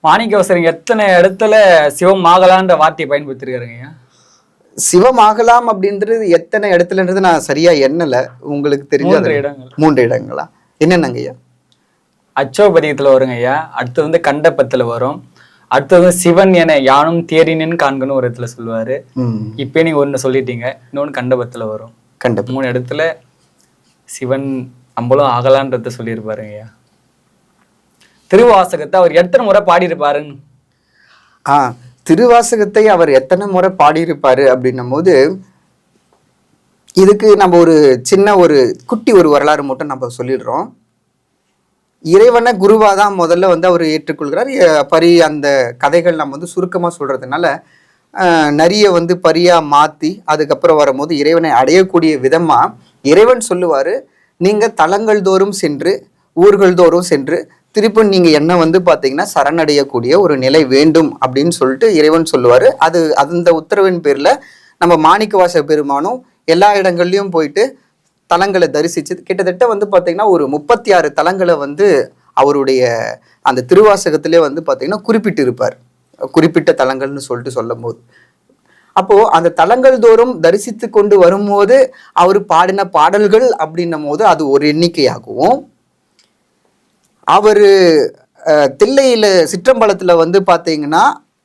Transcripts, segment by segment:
மாணிக்கவாசகர் எத்தனை இடத்துல சிவம் ஆகலான்ற வார்த்தையை பயன்படுத்திருக்காருங்க? சிவமாகலாம் அப்படின்றது எத்தனை இடத்துலன்றது நான் சரியா எண்ணல. உங்களுக்கு தெரிஞ்ச 3 இடங்கள். 3 இடங்களா? என்னென்னங்க ஐயா? அச்சோபதியத்துல வருங்க ஐயா. அடுத்து வந்து கண்டபத்துல வரும். அடுத்தது சிவன் என யானும் தேரினேன்னு காண்கன்னு ஒரு இடத்துல சொல்லுவாரு. இப்ப நீங்க ஒண்ணு சொல்லிட்டீங்க, இன்னொன்னு கண்டபத்துல வரும். 3 இடத்துல சிவன் நம்மளும் ஆகலான்றத சொல்லியிருப்பாருங்க ஐயா. திருவாசகத்தை அவர் எத்தனை முறை பாடியிருப்பாருன்னு? திருவாசகத்தை அவர் எத்தனை முறை பாடியிருப்பாரு அப்படின்னும் போது, இதுக்கு நம்ம ஒரு சின்ன ஒரு குட்டி ஒரு வரலாறு மட்டும் நம்ம சொல்லிடுறோம். இறைவனை குருவா தான் முதல்ல வந்து அவர் ஏற்றுக்கொள்கிறார். அந்த கதைகள் நம்ம வந்து சுருக்கமா சொல்றதுனால நிறைய வந்து பரியா மாத்தி அதுக்கப்புறம் வரும்போது இறைவனை அடையக்கூடிய விதமா இறைவன் சொல்லுவாரு, நீங்க தலங்கள் தோறும் சென்று ஊர்கள் தோறும் சென்று திருப்பி நீங்க என்ன வந்து பாத்தீங்கன்னா சரணடையக்கூடிய ஒரு நிலை வேண்டும் அப்படின்னு சொல்லிட்டு இறைவன் சொல்லுவாரு. அந்த உத்தரவின் பேர்ல நம்ம மாணிக்கவாசகர் பெருமானும் எல்லா இடங்கள்லயும் போயிட்டு தலங்களை தரிசிச்சு கிட்டத்தட்ட வந்து பாத்தீங்கன்னா ஒரு 36 தலங்களை வந்து அவருடைய அந்த திருவாசகத்திலே வந்து பாத்தீங்கன்னா குறிப்பிட்டு இருப்பார். குறிப்பிட்ட தலங்கள்னு சொல்லிட்டு சொல்லும் போது, அப்போ அந்த தலங்கள் தோறும் தரிசித்து கொண்டு வரும்போது அவர் பாடின பாடல்கள் அப்படின்னும் போது அது ஒரு எண்ணிக்கையாகவும், அவரு தில்லையில சிற்றம்பலத்துல வந்து பாத்தீங்கன்னா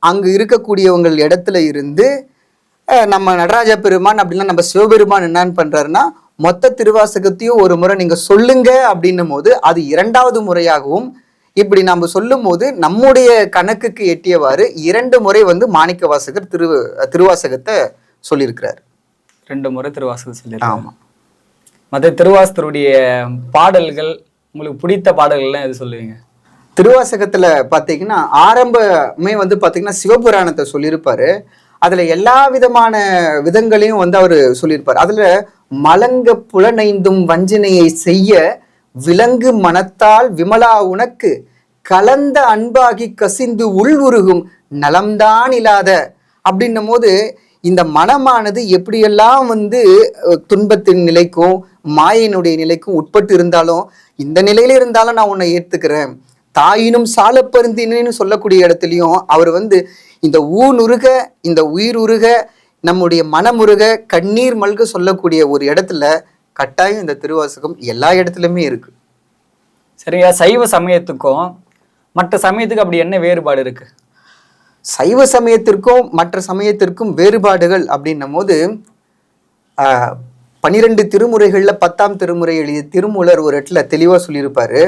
அங்கு இருக்கக்கூடியவங்க இடத்துல இருந்து நம்ம நடராஜ பெருமான் அப்படின்னா நம்ம சிவபெருமான் என்னன்னு பண்றாருன்னா மொத்த திருவாசகத்தையும் ஒரு முறை நீங்க சொல்லுங்க அப்படின்னும் போது அது 2வது முறையாகவும், இப்படி நம்ம சொல்லும் போது நம்முடைய கணக்குக்கு எட்டியவாறு 2 முறை வந்து மாணிக்கவாசகர் திருவாசகத்தை சொல்லியிருக்கிறார். 2 முறை திருவாசகம் சொல்லியிருக்காரு. ஆமா. மற்ற திருவாசகருடைய பாடல்கள் உங்களுக்கு பிடித்த பாடல்கள்லாம் எது சொல்லுவீங்க? திருவாசகத்துல பாத்தீங்கன்னா ஆரம்பமே வந்து பாத்தீங்கன்னா சிவபுராணத்தை சொல்லியிருப்பாரு. அதுல எல்லா விதமான விதங்களையும் வந்து அவரு சொல்லியிருப்பாரு. அதுல மலங்க புலனைந்தும் வஞ்சனையை செய்ய விலங்கு மனத்தால் விமலா உனக்கு கலந்த அன்பாகி கசிந்து உள் உருகும் நலம்தான் இல்லாத அப்படின்னும் போது இந்த மனமானது எப்படியெல்லாம் வந்து துன்பத்தின் நிலைக்கும் மாயினுடைய நிலைக்கும் உட்பட்டு இருந்தாலும் இந்த நிலையில இருந்தாலும் நான் உன்னை ஏத்துக்கிறேன், தாயினும் சால பருந்தினு சொல்லக்கூடிய இடத்துலையும் அவர் வந்து இந்த ஊனுருக இந்த உயிர் உருக நம்முடைய மனமுருக கண்ணீர் மல்க சொல்லக்கூடிய ஒரு இடத்துல கட்டாயம் இந்த திருவாசகம் எல்லா இடத்துலயுமே இருக்கு. சரியா. சைவ சமயத்துக்கும் மற்ற சமயத்துக்கு அப்படி என்ன வேறுபாடு இருக்கு? சைவ சமயத்திற்கும் மற்ற சமயத்திற்கும் வேறுபாடுகள் அப்படின்னும் போது 12 திருமுறைகள்ல 10ஆம் திருமுறை எழுதிய திருமூலர் ஒரு இடத்துல தெளிவா சொல்லியிருப்பாரு.